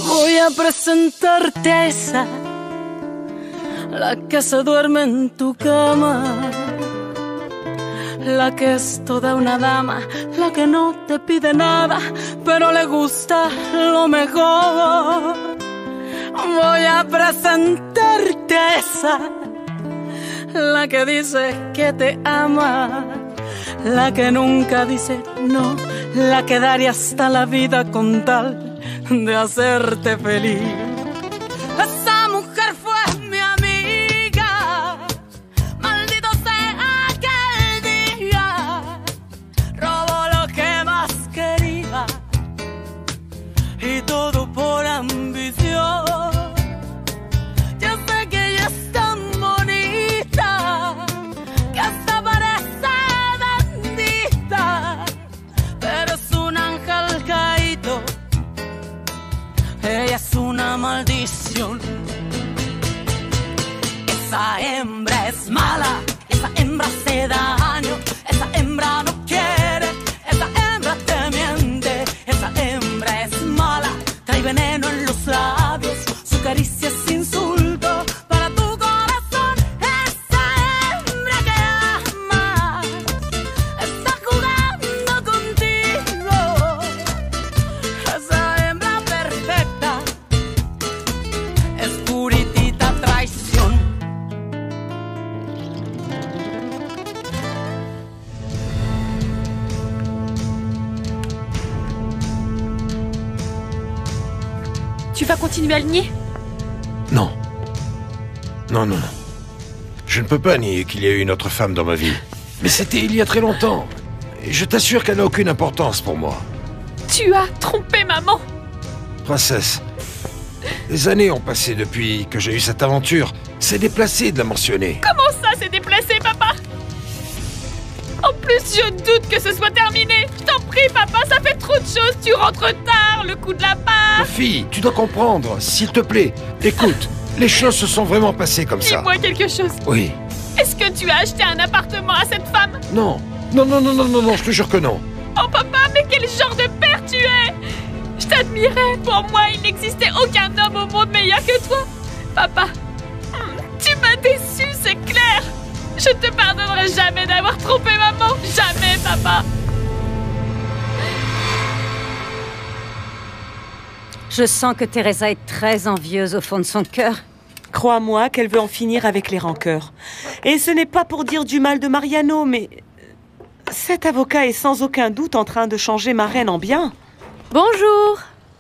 Voy a presentarte a esa, la que se duerme en tu cama, la que es toda una dama, la que no te pide nada, pero le gusta lo mejor. Voy a presentarte a esa, la que dice que te ama, la que nunca dice no, la que daría hasta la vida con tal de hacerte feliz. Esa mujer fue mi amiga, maldito sea aquel día, robó lo que más quería y todo por ambición. Yo sé que ella es tan bonita que hasta parece bendita, pero es un ángel caído. Ella es una maldición. Esa hembra es mala, esa hembra hace daño, esa hembra no quiere, esa hembra te miente, esa hembra es mala, trae veneno en los labios, su caricia es insulto para tu corazón. Esa hembra que ama está jugando contigo, esa hembra perfecta es puritita traición. Tu vas continuer à le nier? Non. Non, non, non. Je ne peux pas nier qu'il y a eu une autre femme dans ma vie. Mais c'était il y a très longtemps. Et je t'assure qu'elle n'a aucune importance pour moi. Tu as trompé maman. Princesse, des années ont passé depuis que j'ai eu cette aventure. C'est déplacé de la mentionner. Comment ça, c'est déplacé, papa? En plus, je doute que ce soit terminé. Je t'en prie, papa, ça fait trop de choses. Tu rentres tard, le coup de la part. Ma fille, tu dois comprendre, s'il te plaît. Écoute, les choses se sont vraiment passées comme ça. Dis-moi quelque chose. Oui. Est-ce que tu as acheté un appartement à cette femme? Non. Non, non, non, non, non, non, je te jure que non. Oh, papa, mais quel genre de père tu es! Je t'admirais. Pour moi, il n'existait aucun homme au monde meilleur que toi. Papa, tu m'as déçu, c'est clair. Je te pardonnerai jamais d'avoir trompé maman. Jamais, papa. Je sens que Teresa est très envieuse au fond de son cœur. Crois-moi qu'elle veut en finir avec les rancœurs. Et ce n'est pas pour dire du mal de Mariano, mais... cet avocat est sans aucun doute en train de changer ma reine en bien. Bonjour.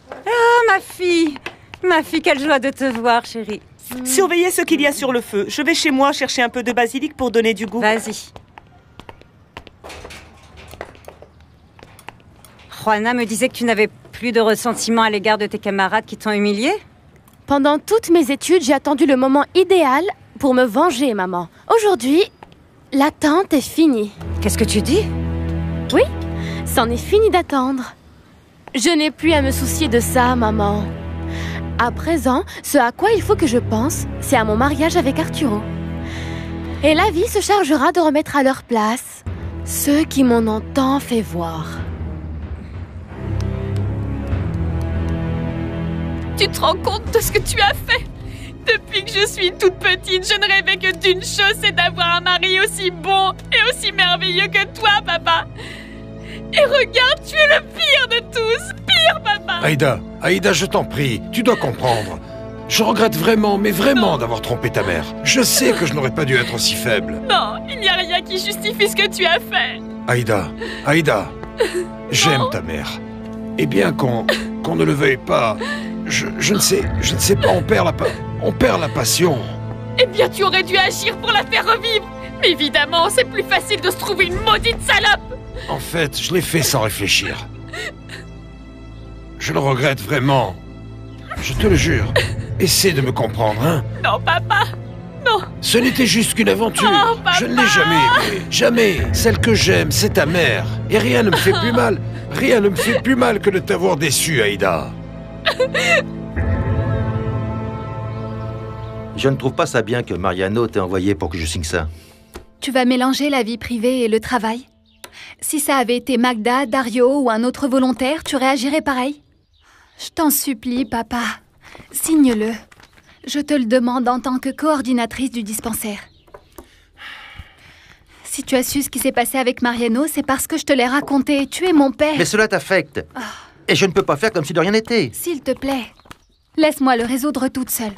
Ah, ma fille. Ma fille, quelle joie de te voir, chérie. Surveillez ce qu'il y a sur le feu. Je vais chez moi chercher un peu de basilic pour donner du goût. Vas-y. Juana me disait que tu n'avais plus de ressentiment à l'égard de tes camarades qui t'ont humiliée. Pendant toutes mes études, j'ai attendu le moment idéal pour me venger, maman. Aujourd'hui, l'attente est finie. Qu'est-ce que tu dis? Oui, c'en est fini d'attendre. Je n'ai plus à me soucier de ça, maman. À présent, ce à quoi il faut que je pense, c'est à mon mariage avec Arturo. Et la vie se chargera de remettre à leur place ceux qui m'en ont tant fait voir. Tu te rends compte de ce que tu as fait? Depuis que je suis toute petite, je ne rêvais que d'une chose, c'est d'avoir un mari aussi bon et aussi merveilleux que toi, papa. Et regarde, tu es le pire de tous. Pire, papa. Aïda, je t'en prie, tu dois comprendre. Je regrette vraiment, mais vraiment d'avoir trompé ta mère. Je sais que je n'aurais pas dû être aussi faible. Non, il n'y a rien qui justifie ce que tu as fait. Aïda, j'aime ta mère. Et bien qu'on ne le veuille pas, je ne sais pas, on perd la passion. Eh bien, tu aurais dû agir pour la faire revivre. Mais évidemment, c'est plus facile de se trouver une maudite salope. En fait, je l'ai fait sans réfléchir. Je le regrette vraiment. Je te le jure. Essaie de me comprendre, hein? Non, papa. Non. Ce n'était juste qu'une aventure. Oh, papa. Je ne l'ai jamais aimée. Jamais. Celle que j'aime, c'est ta mère. Et rien ne me fait plus mal. Rien ne me fait plus mal que de t'avoir déçu, Aïda. Je ne trouve pas ça bien que Mariano t'ait envoyé pour que je signe ça. Tu vas mélanger la vie privée et le travail? Si ça avait été Magda, Dario ou un autre volontaire, tu réagirais pareil? Je t'en supplie, papa. Signe-le. Je te le demande en tant que coordinatrice du dispensaire. Si tu as su ce qui s'est passé avec Mariano, c'est parce que je te l'ai raconté. Tu es mon père. Mais cela t'affecte. Et je ne peux pas faire comme si de rien n'était. S'il te plaît, laisse-moi le résoudre toute seule.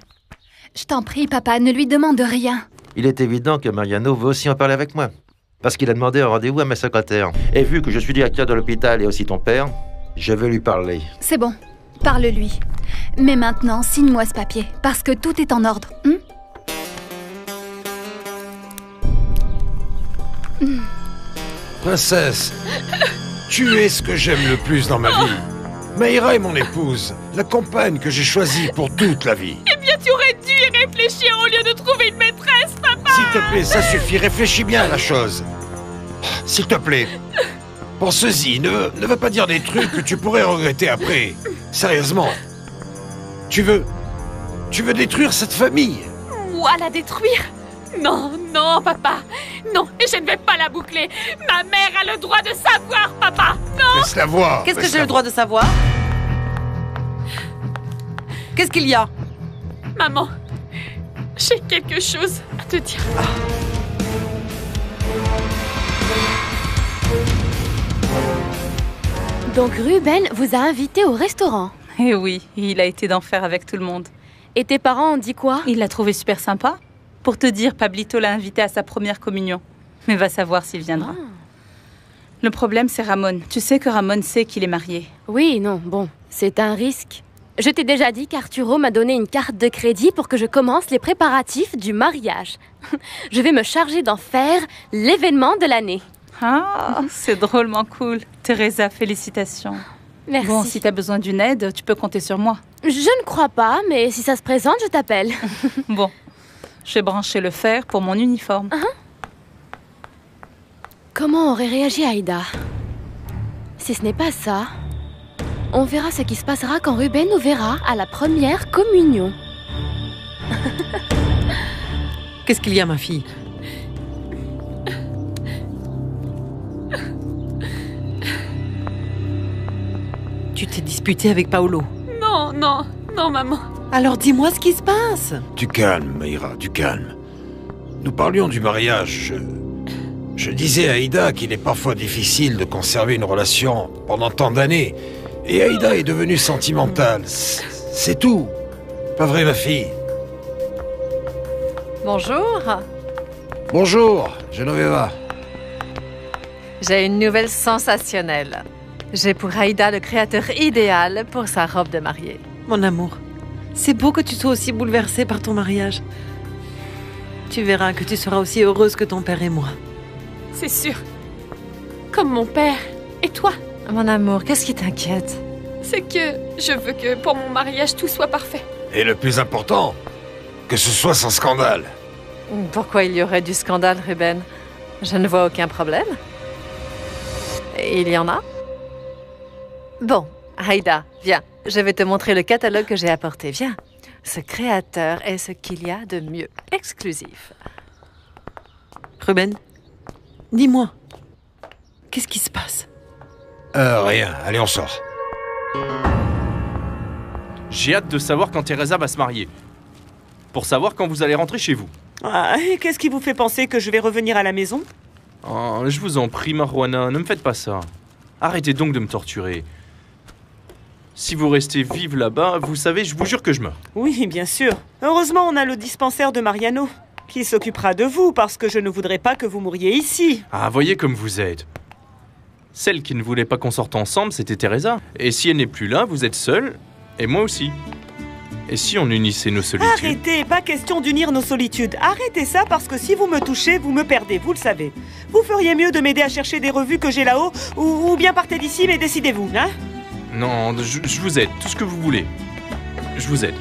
Je t'en prie, papa, ne lui demande rien. Il est évident que Mariano veut aussi en parler avec moi. Parce qu'il a demandé un rendez-vous à ma secrétaire. Et vu que je suis directeur de l'hôpital et aussi ton père, je veux lui parler. C'est bon, parle-lui. Mais maintenant, signe-moi ce papier, parce que tout est en ordre. Princesse, tu es ce que j'aime le plus dans ma vie. Mayra est mon épouse, la compagne que j'ai choisie pour toute la vie. Eh bien, tu aurais dû y réfléchir au lieu de trouver une maîtresse, papa. S'il te plaît, ça suffit, réfléchis bien à la chose. S'il te plaît, pense-y, ne va pas dire des trucs que tu pourrais regretter après. Sérieusement, tu veux détruire cette famille? Moi la détruire? Non, non, papa. Non, et je ne vais pas la boucler. Ma mère a le droit de savoir, papa. Non. Laisse-la voir. Qu'est-ce que j'ai le droit de savoir? Qu'est-ce qu'il y a? Maman, j'ai quelque chose à te dire. Donc Ruben vous a invité au restaurant. Eh oui, il a été d'enfer avec tout le monde. Et tes parents ont dit quoi? Il l'a trouvé super sympa. Pour te dire, Pablito l'a invité à sa première communion. Mais va savoir s'il viendra. Le problème, c'est Ramon. Tu sais que Ramon sait qu'il est marié. Oui, non, bon, c'est un risque. Je t'ai déjà dit qu'Arturo m'a donné une carte de crédit pour que je commence les préparatifs du mariage. Je vais me charger d'en faire l'événement de l'année. Ah, c'est drôlement cool. Teresa, félicitations. Merci. Bon, si t'as besoin d'une aide, tu peux compter sur moi. Je ne crois pas, mais si ça se présente, je t'appelle. Bon, je vais brancher le fer pour mon uniforme. Comment aurait réagi Aïda? Si ce n'est pas ça, on verra ce qui se passera quand Ruben nous verra à la première communion. Qu'est-ce qu'il y a, ma fille? Tu t'es disputée avec Paolo. Non, non, non, maman. Alors dis-moi ce qui se passe. Du calme, Mayra, du calme. Nous parlions du mariage. Je disais à Aïda qu'il est parfois difficile de conserver une relation pendant tant d'années. Et Aïda est devenue sentimentale. C'est tout. Pas vrai, ma fille? Bonjour. Bonjour, Genoveva. J'ai une nouvelle sensationnelle. J'ai pour Aïda le créateur idéal pour sa robe de mariée. Mon amour, c'est beau que tu sois aussi bouleversée par ton mariage. Tu verras que tu seras aussi heureuse que ton père et moi. C'est sûr. Comme mon père. Et toi? Mon amour, qu'est-ce qui t'inquiète? C'est que je veux que pour mon mariage, tout soit parfait. Et le plus important, que ce soit sans scandale. Pourquoi il y aurait du scandale, Ruben? Je ne vois aucun problème. Il y en a? Bon, Aïda, viens. Je vais te montrer le catalogue que j'ai apporté. Viens. Ce créateur est ce qu'il y a de mieux. Exclusif. Ruben, dis-moi, qu'est-ce qui se passe? Rien. Allez, on sort. J'ai hâte de savoir quand Teresa va se marier. Pour savoir quand vous allez rentrer chez vous. Ah, et qu'est-ce qui vous fait penser que je vais revenir à la maison? Oh, je vous en prie, Marouana, ne me faites pas ça. Arrêtez donc de me torturer. Si vous restez vive là-bas, vous savez, je vous jure que je meurs. Oui, bien sûr. Heureusement, on a le dispensaire de Mariano, qui s'occupera de vous, parce que je ne voudrais pas que vous mouriez ici. Ah, voyez comme vous êtes. Celle qui ne voulait pas qu'on sorte ensemble, c'était Teresa. Et si elle n'est plus là, vous êtes seule, et moi aussi. Et si on unissait nos solitudes? Arrêtez, pas question d'unir nos solitudes. Arrêtez ça, parce que si vous me touchez, vous me perdez, vous le savez. Vous feriez mieux de m'aider à chercher des revues que j'ai là-haut, ou bien partez d'ici, mais décidez-vous, hein? Non, je vous aide, tout ce que vous voulez. Je vous aide.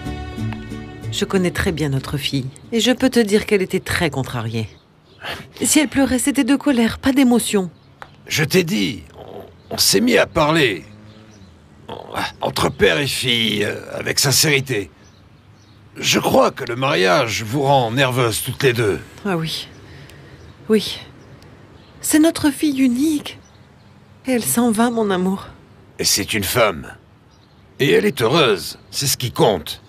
Je connais très bien notre fille, et je peux te dire qu'elle était très contrariée. Si elle pleurait, c'était de colère, pas d'émotion. Je t'ai dit, on s'est mis à parler. Entre père et fille, avec sincérité. Je crois que le mariage vous rend nerveuse toutes les deux. Ah oui. Oui. C'est notre fille unique. Et elle s'en va, mon amour. Et c'est une femme. Et elle est heureuse, c'est ce qui compte.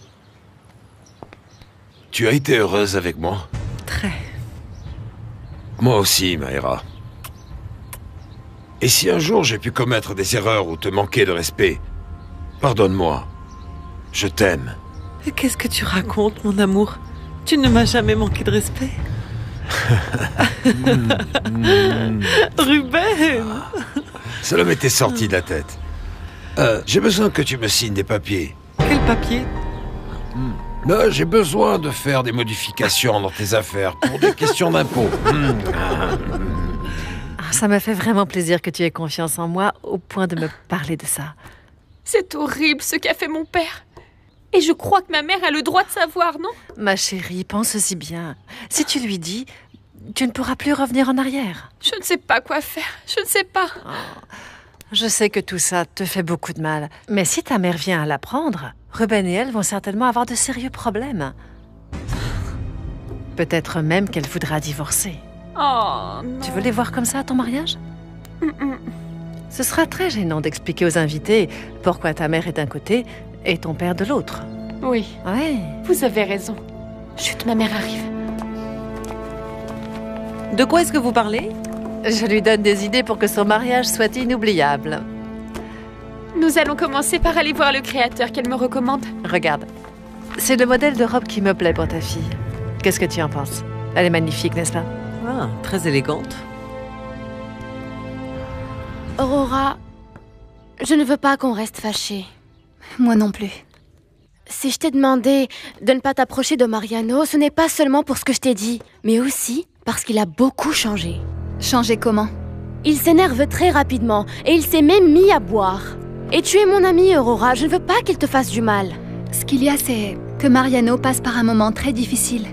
Tu as été heureuse avec moi? Très. Moi aussi, Maïra. Et si un jour j'ai pu commettre des erreurs ou te manquer de respect, pardonne-moi. Je t'aime. Qu'est-ce que tu racontes, mon amour? Tu ne m'as jamais manqué de respect. Ruben! Cela m'était sorti de la tête. J'ai besoin que tu me signes des papiers. Quel papier? J'ai besoin de faire des modifications dans tes affaires pour des questions d'impôts. Ça m'a fait vraiment plaisir que tu aies confiance en moi au point de me parler de ça. C'est horrible ce qu'a fait mon père. Et je crois que ma mère a le droit de savoir, non? Ma chérie, pense-y bien. Si tu lui dis, tu ne pourras plus revenir en arrière. Je ne sais pas quoi faire. Je ne sais pas. Oh, je sais que tout ça te fait beaucoup de mal. Mais si ta mère vient à l'apprendre, Ruben et elle vont certainement avoir de sérieux problèmes. Peut-être même qu'elle voudra divorcer. Oh, non. Tu veux les voir comme ça à ton mariage? Ce sera très gênant d'expliquer aux invités pourquoi ta mère est d'un côté et ton père de l'autre. Oui. Ouais. Vous avez raison. Chut, ma mère arrive. De quoi est-ce que vous parlez? Je lui donne des idées pour que son mariage soit inoubliable. Nous allons commencer par aller voir le créateur qu'elle me recommande. Regarde, c'est le modèle de robe qui me plaît pour ta fille. Qu'est-ce que tu en penses? Elle est magnifique, n'est-ce pas? Ah, très élégante. Aurora, je ne veux pas qu'on reste fâchés. Moi non plus. Si je t'ai demandé de ne pas t'approcher de Mariano, ce n'est pas seulement pour ce que je t'ai dit, mais aussi parce qu'il a beaucoup changé. Changé comment? Il s'énerve très rapidement et il s'est même mis à boire. Et tu es mon amie, Aurora, je ne veux pas qu'il te fasse du mal. Ce qu'il y a, c'est que Mariano passe par un moment très difficile.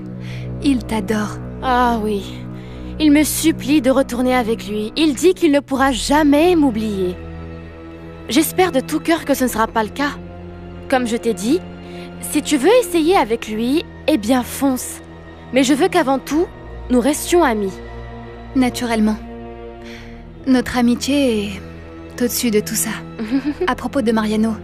Il t'adore. Ah oui. Il me supplie de retourner avec lui. Il dit qu'il ne pourra jamais m'oublier. J'espère de tout cœur que ce ne sera pas le cas. Comme je t'ai dit, si tu veux essayer avec lui, eh bien fonce. Mais je veux qu'avant tout, nous restions amis. Naturellement. Notre amitié est au-dessus de tout ça. À propos de Mariano,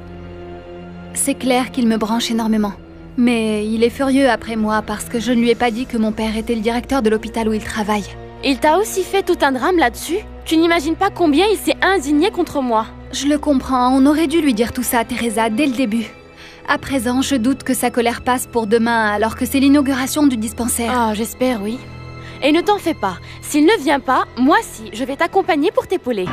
c'est clair qu'il me branche énormément. Mais il est furieux après moi parce que je ne lui ai pas dit que mon père était le directeur de l'hôpital où il travaille. Il t'a aussi fait tout un drame là-dessus? Tu n'imagines pas combien il s'est indigné contre moi. Je le comprends, on aurait dû lui dire tout ça à Teresa dès le début. À présent, je doute que sa colère passe pour demain alors que c'est l'inauguration du dispensaire. Ah, j'espère, oui. Et ne t'en fais pas, s'il ne vient pas, moi si, je vais t'accompagner pour t'épauler.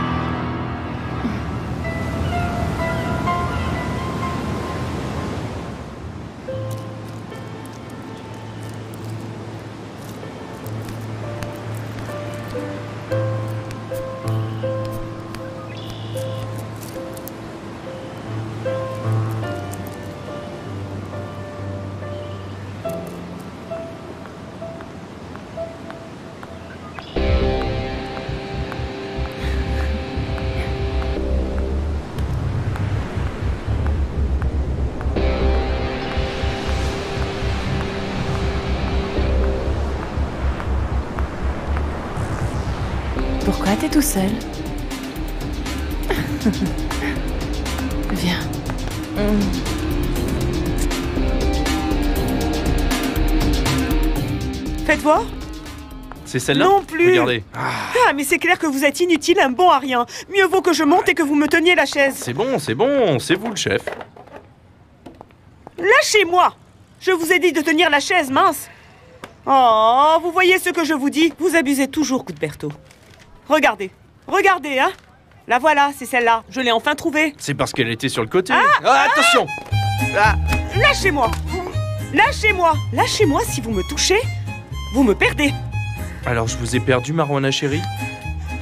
Pourquoi t'es tout seul? Viens. Faites voir? C'est celle-là? Non plus. Regardez. Ah, mais c'est clair que vous êtes inutile, un bon à rien. Mieux vaut que je monte et que vous me teniez la chaise. C'est bon, c'est vous le chef. Lâchez-moi! Je vous ai dit de tenir la chaise, mince. Oh, vous voyez ce que je vous dis? Vous abusez toujours, Cuthberto. Regardez, regardez, hein? La voilà, c'est celle-là. Je l'ai enfin trouvée. C'est parce qu'elle était sur le côté. Attention! Lâchez-moi! Lâchez-moi! Lâchez-moi, si vous me touchez, vous me perdez. Alors je vous ai perdu, Marwana chérie.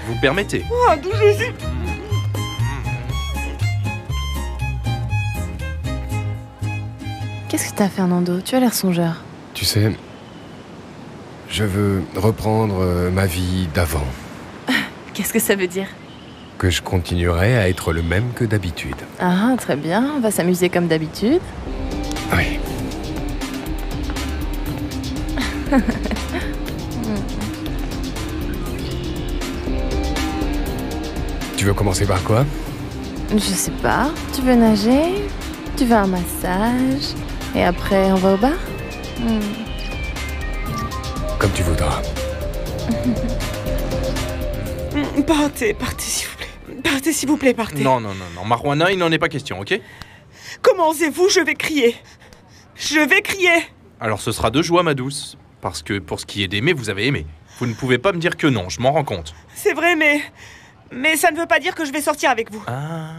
Vous permettez? Oh, d'où je suis... Qu'est-ce que t'as, Fernando? Tu as l'air songeur. Tu sais, je veux reprendre ma vie d'avant. Qu'est-ce que ça veut dire? Que je continuerai à être le même que d'habitude. Ah, très bien. On va s'amuser comme d'habitude. Oui. Tu veux commencer par quoi? Je sais pas. Tu veux nager? Tu veux un massage? Et après, on va au bar? Comme tu voudras. Partez, s'il vous plaît. Partez, s'il vous plaît, partez. Non, Marouana, il n'en est pas question, ok? Comment osez-vous? Je vais crier. Je vais crier. Alors ce sera de joie, ma douce. Parce que pour ce qui est d'aimer, vous avez aimé. Vous ne pouvez pas me dire que non, je m'en rends compte. C'est vrai, mais ça ne veut pas dire que je vais sortir avec vous. Ah,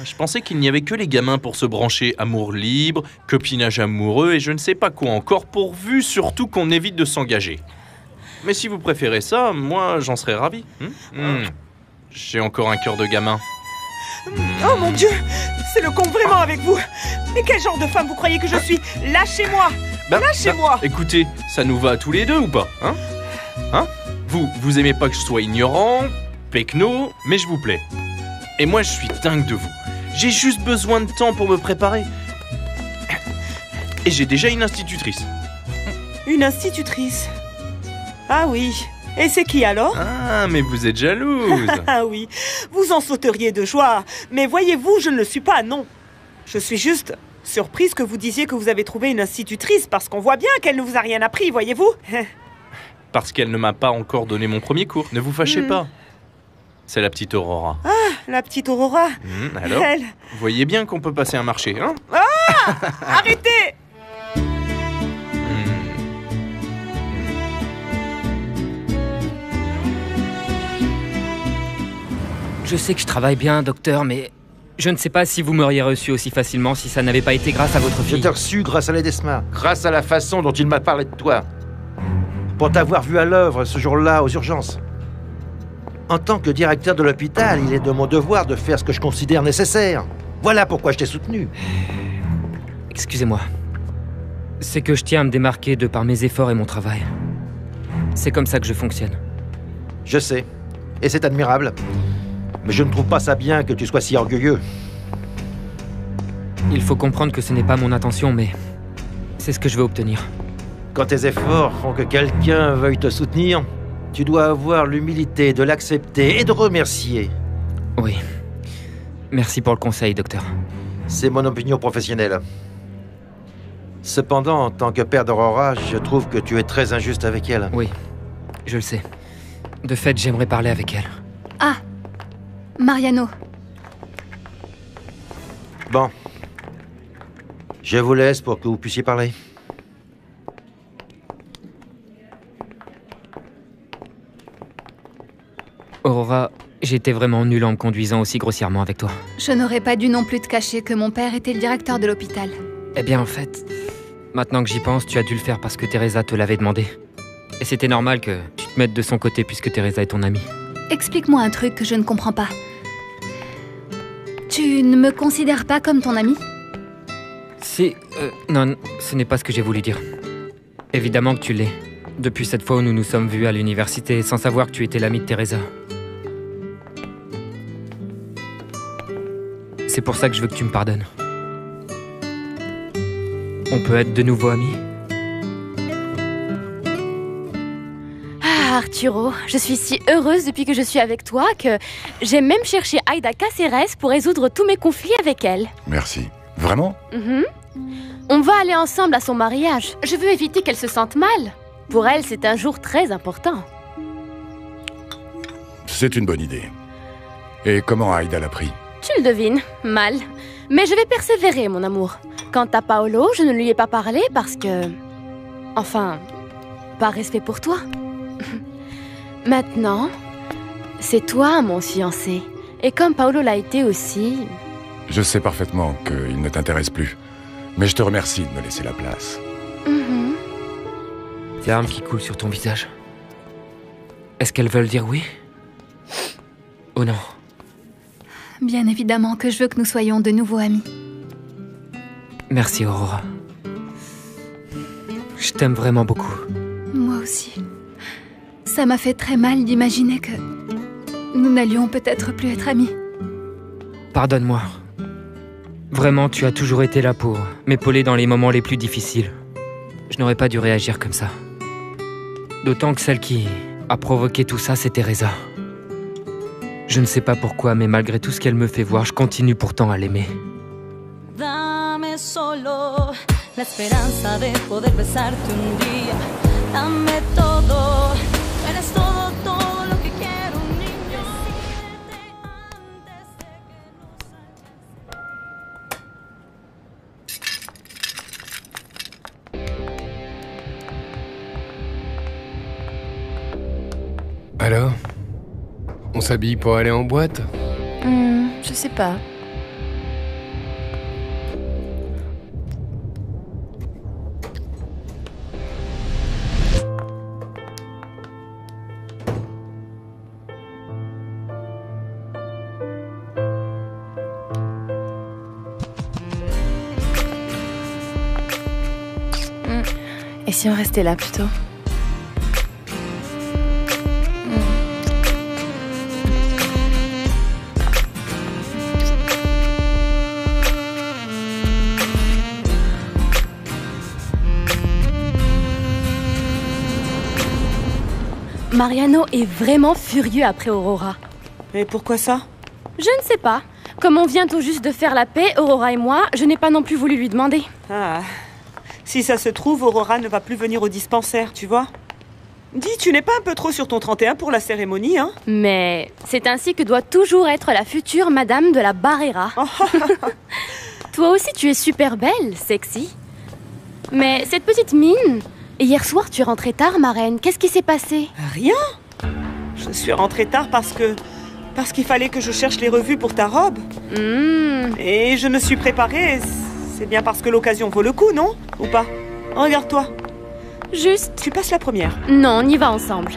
je pensais qu'il n'y avait que les gamins pour se brancher amour libre, copinage amoureux et je ne sais pas quoi encore, pourvu surtout qu'on évite de s'engager. Mais si vous préférez ça, moi j'en serais ravi. J'ai encore un cœur de gamin. Oh mon Dieu, c'est le con vraiment avec vous. Mais quel genre de femme vous croyez que je suis? Lâchez-moi. Lâchez-moi. Écoutez, ça nous va à tous les deux ou pas? Hein? Vous aimez pas que je sois ignorant, pecno, mais je vous plais. Et moi je suis dingue de vous. J'ai juste besoin de temps pour me préparer. Et j'ai déjà une institutrice. Une institutrice? Ah oui. Et c'est qui alors? Ah, mais vous êtes jalouse. Ah oui, vous en sauteriez de joie. Mais voyez-vous, je ne le suis pas, non. Je suis juste surprise que vous disiez que vous avez trouvé une institutrice, parce qu'on voit bien qu'elle ne vous a rien appris, voyez-vous. Parce qu'elle ne m'a pas encore donné mon premier cours. Ne vous fâchez pas. C'est la petite Aurora. Ah, la petite Aurora. Alors, Elle... vous voyez bien qu'on peut passer un marché, hein? Ah! Arrêtez! Je sais que je travaille bien, docteur, mais je ne sais pas si vous m'auriez reçu aussi facilement si ça n'avait pas été grâce à votre fille. Je t'ai reçu grâce à l'Edesma, grâce à la façon dont il m'a parlé de toi. Pour t'avoir vu à l'œuvre ce jour-là aux urgences. En tant que directeur de l'hôpital, il est de mon devoir de faire ce que je considère nécessaire. Voilà pourquoi je t'ai soutenu. Excusez-moi. C'est que je tiens à me démarquer de par mes efforts et mon travail. C'est comme ça que je fonctionne. Je sais, et c'est admirable. Mais je ne trouve pas ça bien que tu sois si orgueilleux. Il faut comprendre que ce n'est pas mon intention, mais c'est ce que je veux obtenir. Quand tes efforts font que quelqu'un veuille te soutenir, tu dois avoir l'humilité de l'accepter et de remercier. Oui. Merci pour le conseil, docteur. C'est mon opinion professionnelle. Cependant, en tant que père d'Aurora, je trouve que tu es très injuste avec elle. Oui, je le sais. De fait, j'aimerais parler avec elle. Ah, Mariano. Bon. Je vous laisse pour que vous puissiez parler. Aurora, j'étais vraiment nulle en me conduisant aussi grossièrement avec toi. Je n'aurais pas dû non plus te cacher que mon père était le directeur de l'hôpital. Eh bien, en fait, maintenant que j'y pense, tu as dû le faire parce que Teresa te l'avait demandé. Et c'était normal que tu te mettes de son côté puisque Teresa est ton amie. Explique-moi un truc que je ne comprends pas. Tu ne me considères pas comme ton ami? Si, non, ce n'est pas ce que j'ai voulu dire. Évidemment que tu l'es. Depuis cette fois où nous nous sommes vus à l'université, sans savoir que tu étais l'ami de Teresa. C'est pour ça que je veux que tu me pardonnes. On peut être de nouveau amis? Ah, Arturo, je suis si heureuse depuis que je suis avec toi que j'ai même cherché Aida Cáceres pour résoudre tous mes conflits avec elle. Merci. Vraiment? On va aller ensemble à son mariage. Je veux éviter qu'elle se sente mal. Pour elle, c'est un jour très important. C'est une bonne idée. Et comment Aida l'a pris? Tu le devines, mal. Mais je vais persévérer, mon amour. Quant à Paolo, je ne lui ai pas parlé parce que... Enfin, par respect pour toi. Maintenant, c'est toi, mon fiancé. Et comme Paolo l'a été aussi... Je sais parfaitement qu'il ne t'intéresse plus. Mais je te remercie de me laisser la place. Larmes qui coulent sur ton visage. Est-ce qu'elles veulent dire oui? Oh non. Bien évidemment que je veux que nous soyons de nouveau amis. Merci, Aurora. Je t'aime vraiment beaucoup. Moi aussi. Ça m'a fait très mal d'imaginer que nous n'allions peut-être plus être amis. Pardonne-moi. Vraiment, tu as toujours été là pour m'épauler dans les moments les plus difficiles. Je n'aurais pas dû réagir comme ça. D'autant que celle qui a provoqué tout ça, c'est Teresa. Je ne sais pas pourquoi, mais malgré tout ce qu'elle me fait voir, je continue pourtant à l'aimer. Dame solo la esperanza de poder besarte un día. Dame todo, eres todo, todo lo que quiero un niño. Antes de que nos Alors? On s'habille pour aller en boîte? Je sais pas. Et si on restait là plutôt? Mariano est vraiment furieux après Aurora. Et pourquoi ça? Je ne sais pas. Comme on vient tout juste de faire la paix, Aurora et moi, je n'ai pas non plus voulu lui demander. Ah. Si ça se trouve, Aurora ne va plus venir au dispensaire, tu vois. Dis, tu n'es pas un peu trop sur ton 31 pour la cérémonie, hein? Mais c'est ainsi que doit toujours être la future Madame de la Barrera. Toi aussi, tu es super belle, sexy. Mais cette petite mine... Hier soir, tu es rentrée tard, ma reine. Qu'est-ce qui s'est passé? Rien. Je suis rentrée tard parce qu'il fallait que je cherche les revues pour ta robe. Et je me suis préparée. C'est bien parce que l'occasion vaut le coup, non? Ou pas? Regarde-toi. Juste. Tu passes la première. Non, on y va ensemble.